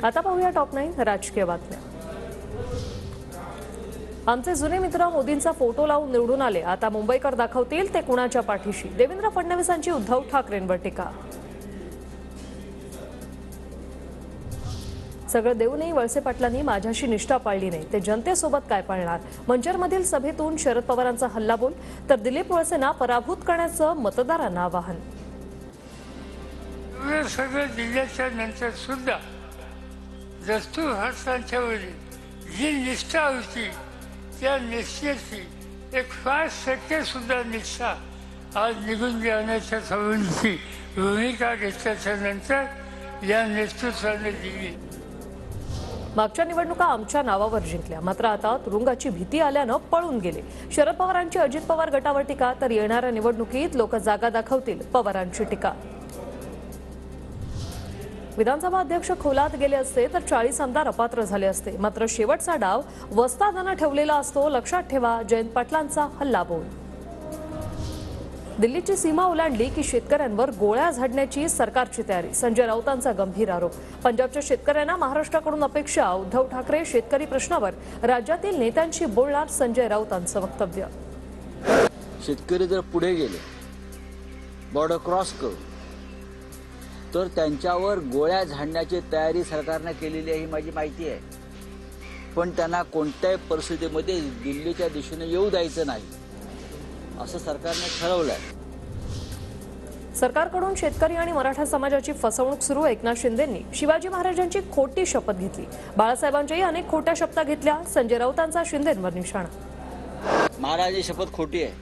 आता पाहूया टॉप 9 राजकीय बातम्या। आमचे जुने मित्र मोदींचा फोटो लावून निवडून आले, आता मुंबईकर दाखवतील ते कुणाच्या पाठीशी। देवेंद्र फडणवीसांची उद्धव ठाकरेंवर टीका। सगळं देऊनही वळसे पाटलांनी माझ्याशी निष्ठा पाळली नाही, ते जनतेसोबत काय पाळणार। मंचरमधील सभेतून शरद पवारांचा हल्लाबोल, तर दिलीप वळसेंना पराभूत करण्याचं मतदारांना आवाहन। सगळं दिल्याच्या नंतर सुद्धा दस्तूर हस्तांच्या वरील जी निष्ठा होती त्या निष्ठेची एक 5% सुद्धा निष्ठा आज निघून जाण्याच्या संबंधी भूमिका घेतल्याच्या नंतर या नेतृत्वाने दिली। मागच्या निवडणुका आमच्या नावावर जिंकल्या, मात्र आता तुरुंगाची भीती आल्यानं पळून गेले। शरद पवारांची अजित पवार गटावर टीका, तर येणाऱ्या निवडणुकीत लोक जागा दाखवतील, पवारांची टीका। विधानसभा अध्यक्ष खोलात गेले असते तर 40 आमदार अपात्र झाले असते, मात्र शेवटचा डाव वस्तादानं ठेवलेला असतो, लक्षात ठेवा, जयंत पाटलांचा हल्लाबोल। दिल्लीची सीमा ओलांडली की शेतकऱ्यांवर गोळ्या झाडण्याची सरकारची तयारी, संजय राऊतांचा गंभीर आरोप। पंजाबच्या शेतकऱ्यांना महाराष्ट्राकडून अपेक्षा, उद्धव ठाकरे शेतकरी प्रश्नावर राज्यातील नेत्यांशी बोलणार, संजय राऊतांचं वक्तव्य। शेतकरी जर पुढे गेले, बॉर्डर क्रॉस करून, तर त्यांच्यावर गोळ्या झाडण्याची तयारी सरकारने केलेली आहे ही माझी माहिती आहे, पण त्यांना कोणत्याही परिस्थितीमध्ये दिल्लीच्या दिशेने येऊ द्यायचं नाही असं सरकारने ठरवलंय। सरकारकडून शेतकरी आणि मराठा समाजाची फसवणूक सुरू। एकनाथ शिंदेंनी शिवाजी महाराजांची खोटी शपथ घेतली, बाळासाहेबांच्याही अनेक खोट्या शपथा घेतल्या, संजय राऊतांचा शिंदेंवर निशाणा। महाराजांची शपथ खोटी आहे,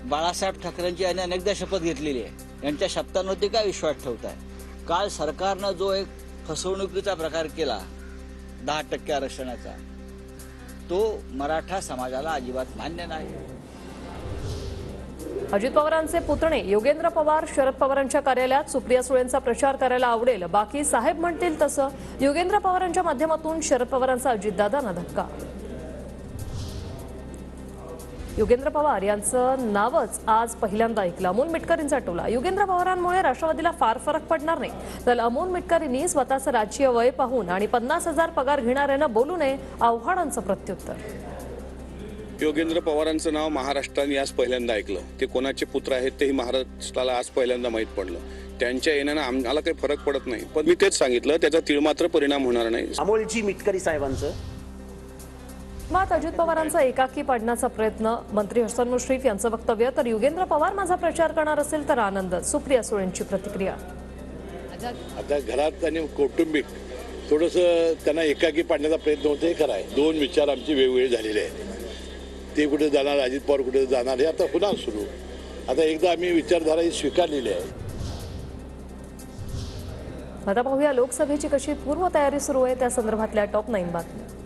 बाळासाहेब ठाकरेंची यांनी अनेकदा शपथ घेतलेली आहे, यांच्या शब्दांवरती काय विश्वास ठेवताय। काल सरकारनं जो एक फसवणुकीचा प्रकार केला 10% आरक्षणाचा, तो मराठा समाजाला अजिबात मान्य नाही। अजित पवारांचे पुतणे योगेंद्र पवार शरद पवारांच्या कार्यालयात सुप्रिया सुळेंचा प्रचार करायला आवडेल, बाकी साहेब म्हणतील तसं। योगेंद्र पवारांच्या माध्यमातून शरद पवारांचा अजितदादांना धक्का। योगेंद्र पवार यांचं नावच आज पहिल्यांदा ऐकलं, अमोल मिटकरींचा टोला। योगेंद्र पवारांमुळे राष्ट्रवादीला फार फरक पडणार नाही, तर अमोल मिटकरींनी स्वतःचं राजकीय वय पाहून आणि 50,000 पगार घेणाऱ्यांना बोलू नये, आव्हानांचं प्रत्युत्तर। योगेंद्र पवारांचं नाव महाराष्ट्राने आज पहिल्यांदा ऐकलं, ते कोणाचे पुत्र आहेत तेही महाराष्ट्राला आज पहिल्यांदा माहीत पडलं। त्यांच्या येण्यानं आम्हाला काही फरक पडत नाही, पण मी तेच सांगितलं त्याचा तिळमात्र परिणाम होणार नाही। अमोलजी मिटकरी साहेबांचं मात अजित पवारांचा एकाकी पाडण्याचा प्रयत्न, मंत्री हसन मुश्रीफ यांचं वक्तव्य, तर योगेंद्र पवार माझा प्रचार करणार असेल तर आनंद, सुप्रिया सुळेंची प्रतिक्रिया। आता घरात आणि कौटुंबिक थोडंसं त्यांना एकाकी पाडण्याचा प्रयत्न होतोय, खरं आहे। दोन विचार आमचे वेगवेगळे झालेले आहेत, ते कुठे जाणार, अजित पवार कुठे जाणार, हे आता पुन्हा सुरू। आता एकदा आम्ही विचारधारा ही स्वीकारलेली आहे। आता पाहूया लोकसभेची कशी पूर्वतयारी सुरू आहे त्या संदर्भातल्या टॉप 9 बातम्या।